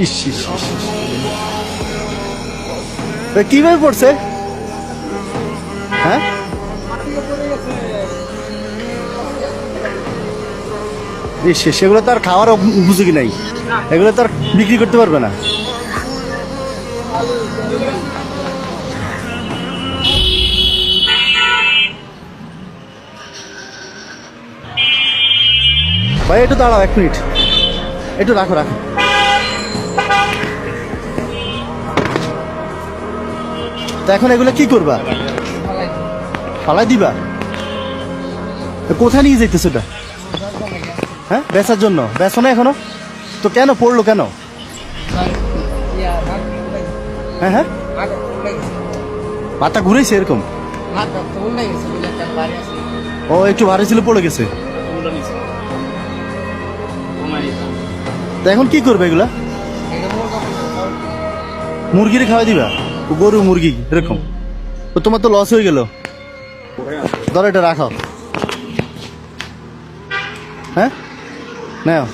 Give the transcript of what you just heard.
ইস ইস ইস, ইস। এ কিভাবে পড়ছে? হ্যাঁ, ইস, সেগুলো তো আর খাওয়ার উপযোগী নাই, এগুলো তো আর বিক্রি করতে পারবে না। ভাই একটু দাঁড়াও, 1 মিনিট, একটু রাখো রাখো। তা এখন এগুলো কি করবা? ফালাই দিবা? কোথায় নিয়ে যাইতেছো এটা? হ্যাঁ, বেচার জন্য? বেচো না এখনো? তো কেন পড়লো কেন? হ্যাঁ হ্যাঁ, মাথা ঘুরেছে এরকম? ও একটু ভারী ছিল, পড়ে গেছে। তা এখন কি করবে এগুলা? মুরগিরে খাওয়াই দিবা? গরু মুরগি এরকম? তো তোমার তো লস হয়ে গেল। ধরো এটা রাখাও। হ্যাঁ, নাও।